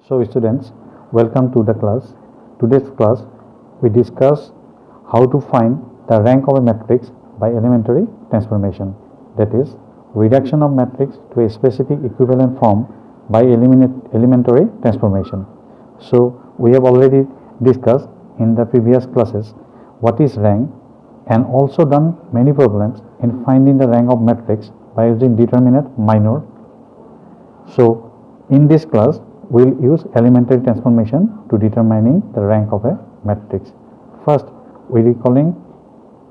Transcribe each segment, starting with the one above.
So students, welcome to the class. Today's class we discuss how to find the rank of a matrix by elementary transformation, that is reduction of matrix to a specific equivalent form by elementary transformation. So we have already discussed in the previous classes what is rank and also done many problems in finding the rank of matrix by using determinant minor. So in this class we will use elementary transformation to determining the rank of a matrix. First, we recalling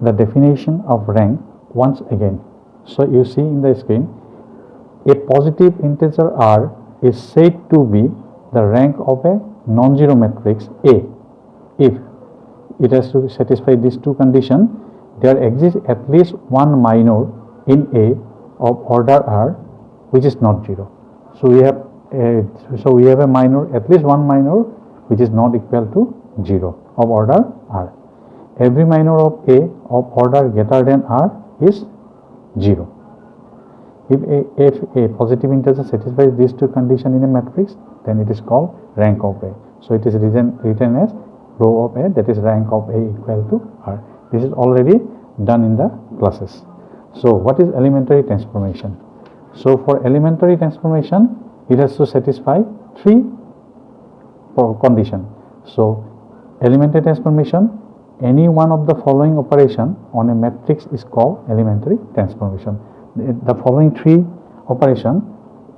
the definition of rank once again. So you see in the screen, a positive integer R is said to be the rank of a non-zero matrix A if it has to satisfy these two conditions. There exists at least one minor in A of order R which is not zero. So we have a minor, at least one minor which is not equal to 0 of order R. Every minor of A of order greater than R is 0. If a positive integer satisfies these two conditions in a matrix, then it is called rank of A. So it is written as row of A, that is rank of A equal to R. This is already done in the classes. So what is elementary transformation? So for elementary transformation, it has to satisfy three conditions. So elementary transformation, any one of the following operation on a matrix is called elementary transformation. The following three operation,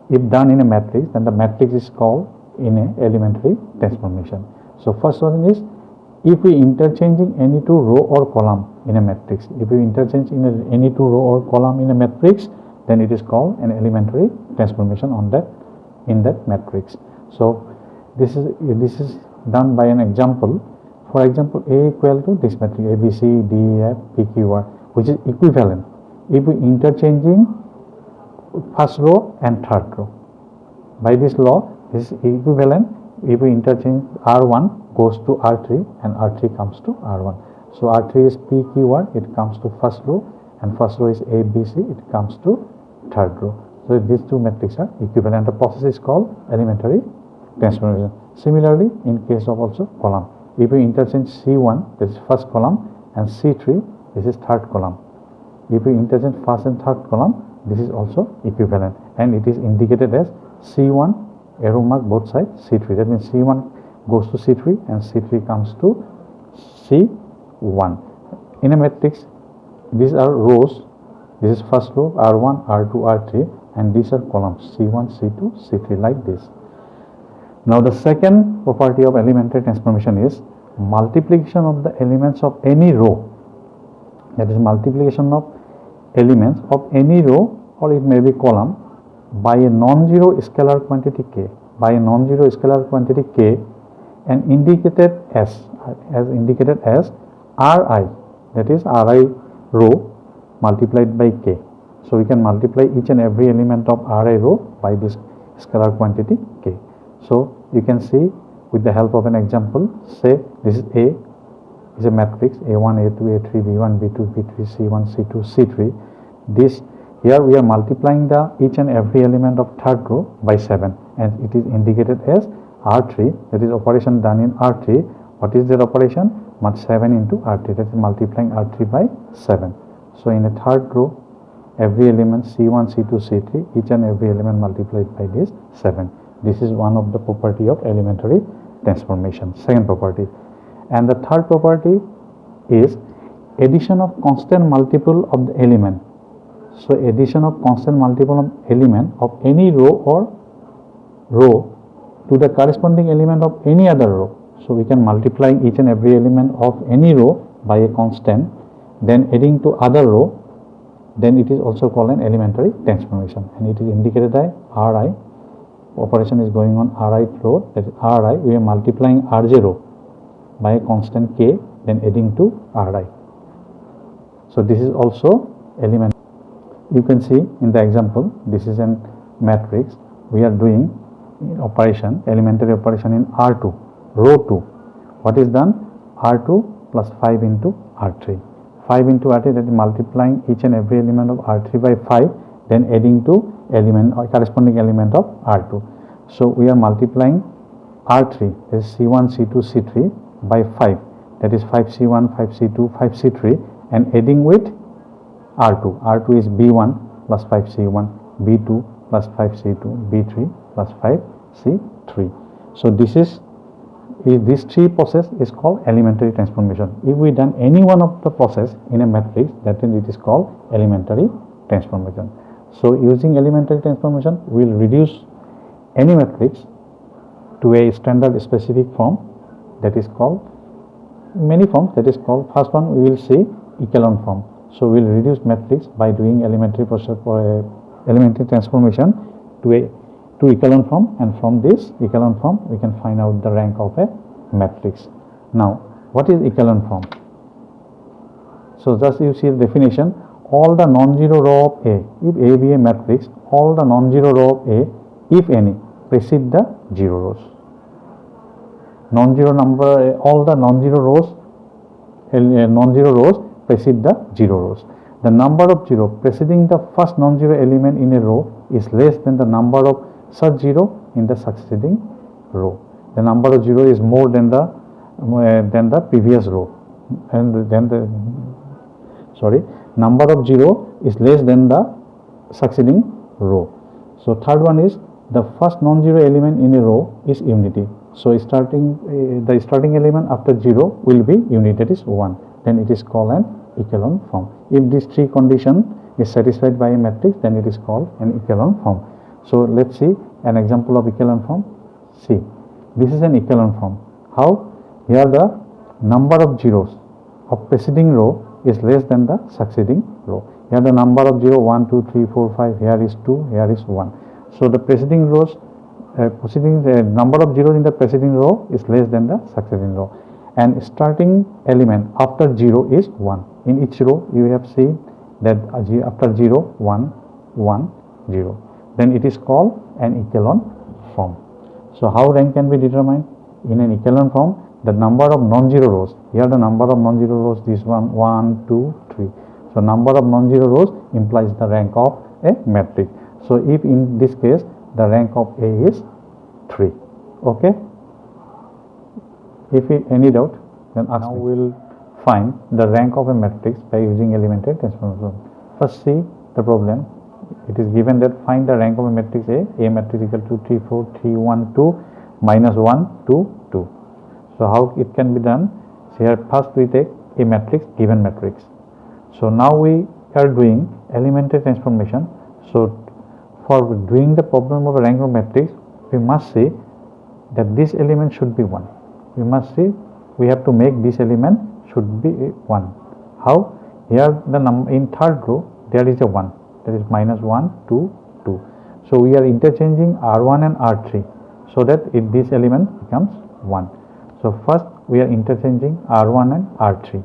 if done in a matrix, then the matrix is called in a elementary transformation. So first one is, if we interchanging any two row or column in a matrix, if we interchange any two row or column in a matrix, then it is called an elementary transformation on that in that matrix. So this is done by an example. For example, A equal to this matrix A, B, C, D, E, F, P, Q, R, which is equivalent if we interchanging first row and third row. By this law, this is equivalent if we interchange R1 goes to R3 and R3 comes to R1. So R3 is P, Q, R, it comes to first row, and first row is A, B, C, it comes to third row. So these two matrices are equivalent. The process is called elementary transformation. Similarly, in case of also column, if we interchange C1, this is first column, and C3, this is third column. If we interchange first and third column, this is also equivalent, and it is indicated as C1 arrow mark both sides C3. That means C1 goes to C3 and C3 comes to C1. In a matrix, these are rows. This is first row R1, R2, R3, and these are columns C1, C2, C3 like this. Now the second property of elementary transformation is multiplication of the elements of any row. That is multiplication of elements of any row, or it may be column, by a non-zero scalar quantity k. By a non-zero scalar quantity k, and indicated as indicated as Ri, that is Ri row multiplied by k. So we can multiply each and every element of Ri row by this scalar quantity k. So you can see with the help of an example, say this is A is a matrix A1, A2, A3, B1, B2, B3, C1, C2, C3. This here we are multiplying the each and every element of third row by 7, and it is indicated as R3, that is operation done in R3. What is that operation? 7 into R3, that is multiplying R3 by 7. So in a third row, every element C1, C2, C3, each and every element multiplied by this 7. This is one of the property of elementary transformation, second property. And the third property is addition of constant multiple of the element. So addition of constant multiple of element of any row or row to the corresponding element of any other row. So we can multiply each and every element of any row by a constant, then adding to other row, then it is also called an elementary transformation, and it is indicated by Ri. Operation is going on Ri row, that is Ri, we are multiplying R0 by a constant k, then adding to Ri. So this is also element. You can see in the example, this is an matrix. We are doing operation, elementary operation in R2, row 2. What is done? R2 plus 5 into R3. 5 into R3, that is multiplying each and every element of R3 by 5, then adding to element or corresponding element of R2. So we are multiplying R3, that is C1, C2, C3 by 5, that is 5C1, 5C2, 5C3, and adding with R2. R2 is B1 plus 5C1, B2 plus 5C2, B3 plus 5C3. So this three process is called elementary transformation. If we done any one of the process in a matrix, then it is called elementary transformation. So using elementary transformation, we will reduce any matrix to a standard specific form, that is called many forms, that is called, first one we will see echelon form. So we will reduce matrix by doing elementary process for a elementary transformation to echelon form, and from this echelon form we can find out the rank of a matrix. Now what is echelon form? So just you see the definition, all the non-zero row of A, if A be a matrix, all the non-zero row of A, if any, precede the zero rows. Non-zero number, all the non-zero rows precede the zero rows. The number of zero preceding the first non-zero element in a row is less than the number of such zero in the succeeding row. The number of zero is more than the previous row, and then number of zero is less than the succeeding row. So third one is the first non-zero element in a row is unity. So the starting element after zero will be unity, that is 1. Then it is called an echelon form. If these three conditions is satisfied by a matrix, then it is called an echelon form. So let's see an example of echelon form. See, this is an echelon form. How? Here the number of zeros of preceding row is less than the succeeding row. Here the number of 0, 1, 2, 3, 4, 5, here is 2, here is 1. So the preceding rows, number of zeros in the preceding row is less than the succeeding row, and starting element after 0 is 1. In each row you have seen that after 0, 1, 1, 0. Then it is called an echelon form. So how rank can be determined? In an echelon form, the number of non-zero rows, here the number of non-zero rows, this one, 1, 2, 3. So number of non-zero rows implies the rank of a matrix. So if in this case the rank of A is 3. Okay. If any doubt, then ask me. We will find the rank of a matrix by using elementary transformation. First see the problem. It is given that find the rank of a matrix A matrix equal to 3, 4, 3, 1, 2, minus 1, 2, 2. So how it can be done? So here first we take a matrix, given matrix. So now we are doing elementary transformation. So for doing the problem of a rank of matrix, we must say that this element should be 1. We must say we have to make this element should be 1. How? Here the number in third row there is a 1, that is minus 1, 2, 2. So we are interchanging R1 and R3 so that this element becomes 1. So first we are interchanging R1 and R3.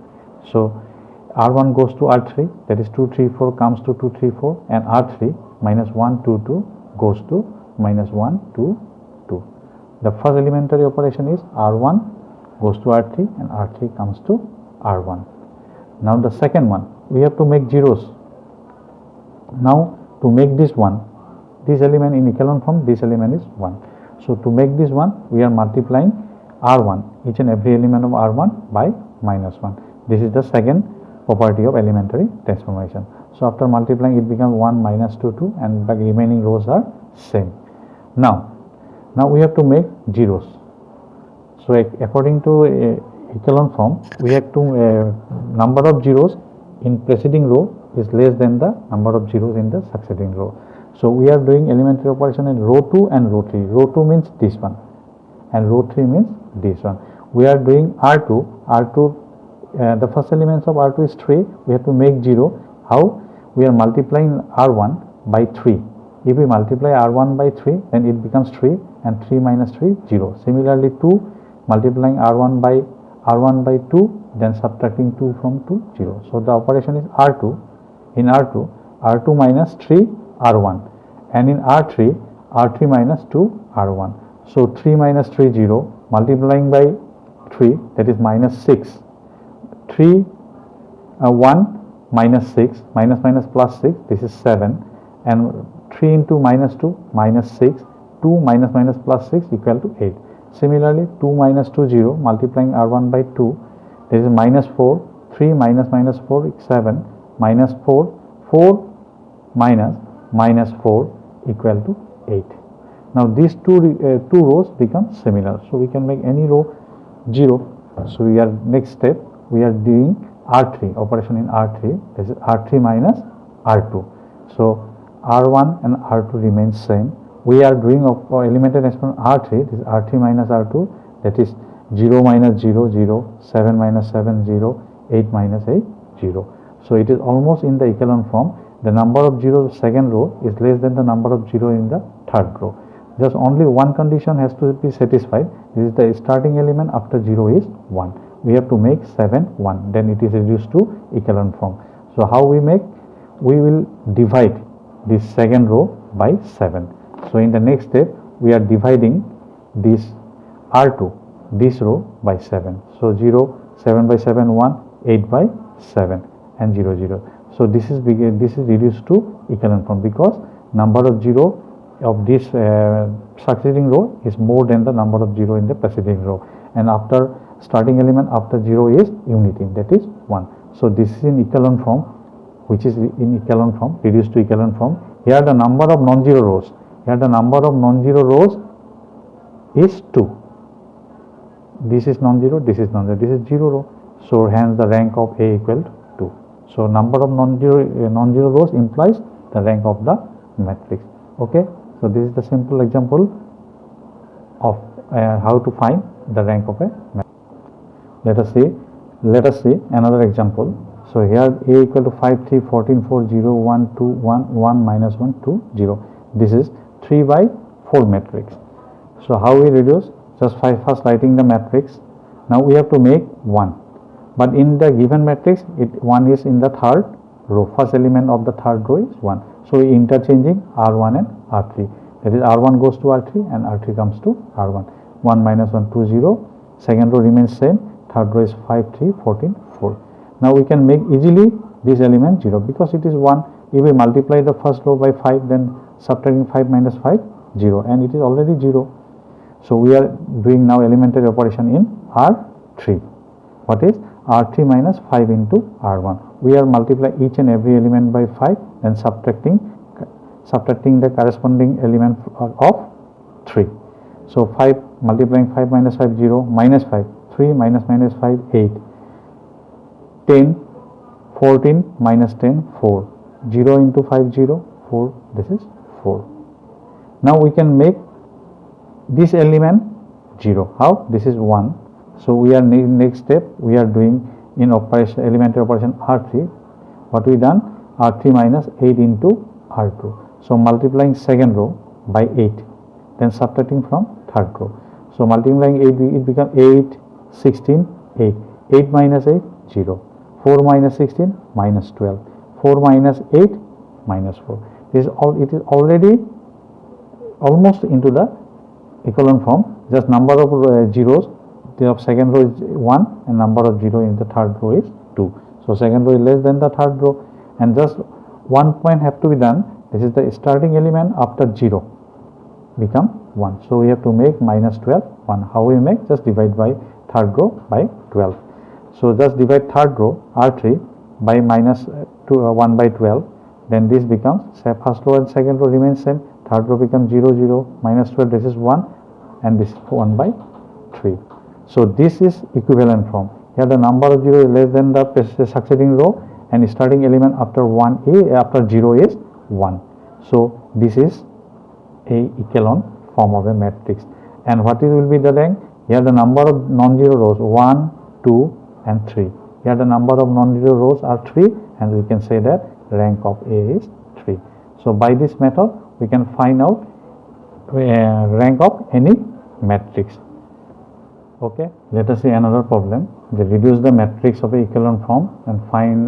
So R1 goes to R3, that is 2, 3, 4 comes to 2, 3, 4, and R3 minus 1, 2, 2 goes to minus 1, 2, 2. The first elementary operation is R1 goes to R3 and R3 comes to R1. Now the second one, we have to make zeros. Now to make this one, this element in echelon form, this element is 1. So to make this one, we are multiplying R1, each and every element of R1 by minus 1. This is the second property of elementary transformation. So after multiplying it becomes 1 minus 2, 2, and the remaining rows are same. Now we have to make zeros. So according to echelon form, we have to number of zeros in preceding row is less than the number of zeros in the succeeding row. So we are doing elementary operation in row 2 and row 3. Row 2 means this one and row 3 means this one. We are doing R2. The first elements of R2 is 3. We have to make 0. How? We are multiplying R1 by 3. If we multiply R1 by 3, then it becomes 3, and 3 minus 3, 0. Similarly 2, multiplying R1 by 2, then subtracting 2 from 2, 0. So the operation is R2. In R2 minus 3, R1, and in R3 minus 2, R1. So 3 minus 3, 0, multiplying by 3, that is minus 6. 1 minus 6, minus plus 6, this is 7, and 3 into minus 2, minus 6, 2 minus plus 6 equal to 8. Similarly, 2 minus 2 0, multiplying R1 by 2, this is minus 4, 3 minus minus 4 7, minus 4, 4 minus minus 4 equal to 8. Now these two rows become similar, so we can make any row 0. So we are next step, we are doing R3 operation in R3. This is R3 minus R2. So R1 and R2 remains same. We are doing elementary exponent R3. This is R3 minus R2. That is 0 minus 0 0, 7 minus 7 0, 8 minus 8 0. So it is almost in the echelon form. The number of 0 in the second row is less than the number of 0 in the third row. Just only one condition has to be satisfied. This is the starting element after 0 is 1. We have to make 7 1, then it is reduced to echelon form. So how we make? We will divide this second row by 7. So in the next step, we are dividing this R2, this row by 7. So 0, 7 by 7 1, 8 by 7 and 0 0. So this is reduced to echelon form because number of 0 of this succeeding row is more than the number of 0 in the preceding row, and after starting element after 0 is unity, that is 1. So this is in echelon form, which is in echelon form, reduced to echelon form. Here the number of non-zero rows, is 2. This is non-zero, this is non-zero, this is 0 row. So hence the rank of A equal to 2. So number of non-zero rows implies the rank of the matrix. Okay. So this is the simple example of how to find the rank of a matrix. Let us see another example. So here A equal to 5 3 14 4 0 1 2 1 1 minus 1 2 0. This is 3 by 4 matrix. So how we reduce? Just first writing the matrix. Now we have to make 1. But in the given matrix, 1 is in the third row. First element of the third row is 1. So we interchanging R1 and R3. That is R1 goes to R3 and R3 comes to R1. 1 minus 1 2 0. Second row remains same. Third row is 5 3 14 4. Now we can make easily this element 0 because it is 1. If we multiply the first row by 5, then subtracting 5 minus 5 0, and it is already 0. So we are doing now elementary operation in R3. What is R3 minus 5 into R1? We are multiplying each and every element by 5 and subtracting the corresponding element of 3. So 5 multiplying 5 minus 5 0, minus 5 3 minus minus 5 8, 10 14 minus 10 4, 0 into 5 0 4, this is 4. Now we can make this element 0. How? This is 1. So we are next step we are doing in operation elementary operation R3. What we done? R3 minus 8 into R2. So multiplying second row by 8, then subtracting from third row. So multiplying 8, it becomes 8 16 8. 8 minus 8 0. 4 minus 16 minus 12. 4 minus 8 minus 4. This is all. It is already almost into the echelon form. Just number of zeros. The second row is 1 and number of 0 in the third row is 2. So second row is less than the third row, and just one point have to be done. This is the starting element after 0 become 1. So we have to make minus 12 1. How we make? Just divide by third row by 12. So just divide third row R3 by minus 1 by 12. Then this becomes, say, first row and second row remains same. Third row becomes 0 0 minus 12. This is 1 and this is 1 by 3. So this is equivalent form. Here the number of 0 is less than the succeeding row, and starting element after 0 is 1. So this is a echelon form of a matrix. And what will be the rank? Here the number of non-zero rows 1, 2 and 3. Here the number of non-zero rows are 3, and we can say that rank of A is 3. So by this method we can find out rank of any matrix. Okay, let us see another problem. They reduce the matrix of a echelon form and find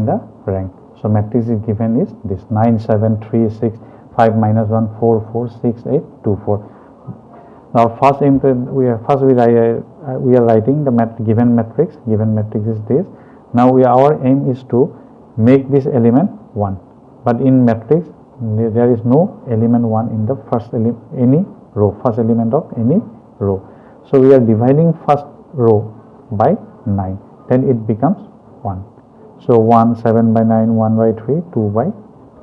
the rank. So matrix is given is this 9 7 3 6 5 minus 1 4 4 6 8 2 4. Now first we are writing the given matrix. Given matrix is this. Now our aim is to make this element 1. But in matrix there is no element 1 in the first any row, first element of any row. So we are dividing first row by 9, then it becomes 1. So 1, 7 by 9, 1 by 3, 2 by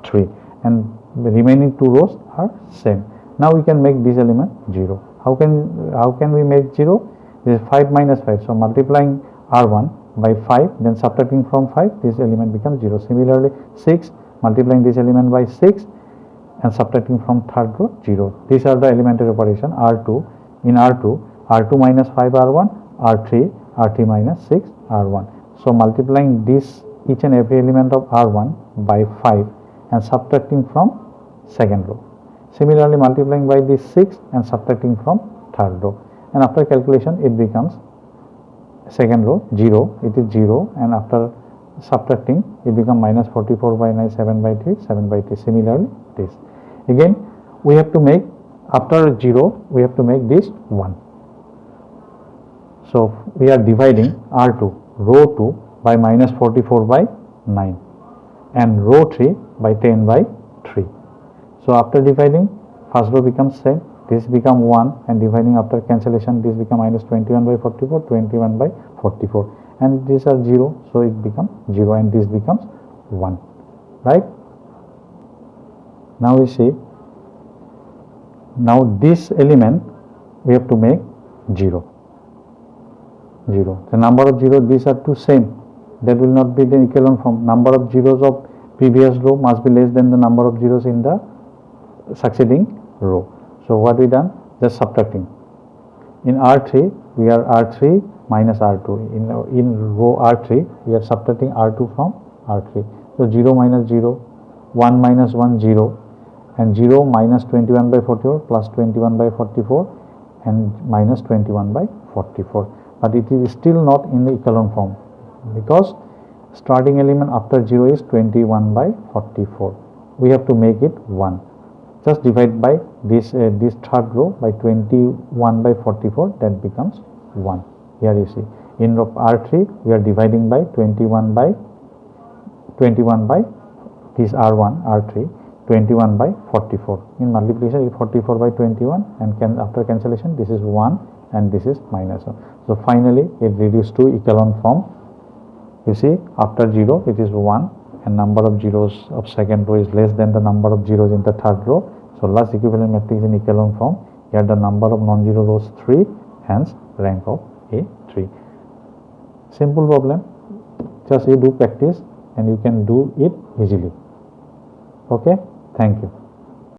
3, and the remaining 2 rows are same. Now we can make this element 0. How can we make 0? This is 5 minus 5. So multiplying R1 by 5, then subtracting from 5, this element becomes 0. Similarly, 6, multiplying this element by 6 and subtracting from third row, 0. These are the elementary operation R2. In R2, R2 minus 5 R1, R3, R3 minus 6 R1. So multiplying this each and every element of R1 by 5 and subtracting from second row. Similarly, multiplying by this 6 and subtracting from third row, and after calculation it becomes second row 0, it is 0, and after subtracting it becomes minus 44 by 9, 7 by 3, 7 by 3. Similarly, this again we have to make, after 0 we have to make this 1. So we are dividing R2 row 2 by minus 44 by 9 and row 3 by 10 by 3. So after dividing, first row becomes same, this become 1, and dividing after cancellation this become minus 21 by 44, 21 by 44, and these are 0, so it becomes 0 and this becomes 1, right? Now we see, now this element we have to make 0. The number of 0, these are two same, that will not be the echelon form. Number of zeros of previous row must be less than the number of zeros in the succeeding row. So what we done? Just subtracting. In R3 we are R3 minus R2. In row R3 we are subtracting R2 from R3. So 0 minus 0, 1 minus 1 0, and 0 minus 21 by 44 plus 21 by 44 and minus 21 by 44. But it is still not in the echelon form, because starting element after 0 is 21 by 44. We have to make it 1. Just divide by this third row by 21 by 44, that becomes 1. Here you see, in row R3 we are dividing by 21 by this R1 R3, 21 by 44. In multiplication it is 44 by 21, and after cancellation this is 1 and this is minus 1. So finally it reduced to echelon form. You see, after 0 it is 1, and number of zeros of second row is less than the number of zeros in the third row. So last equivalent matrix in echelon form. Here the number of non-zero rows 3, hence rank of A 3. Simple problem. Just you do practice and you can do it easily. Okay, thank you.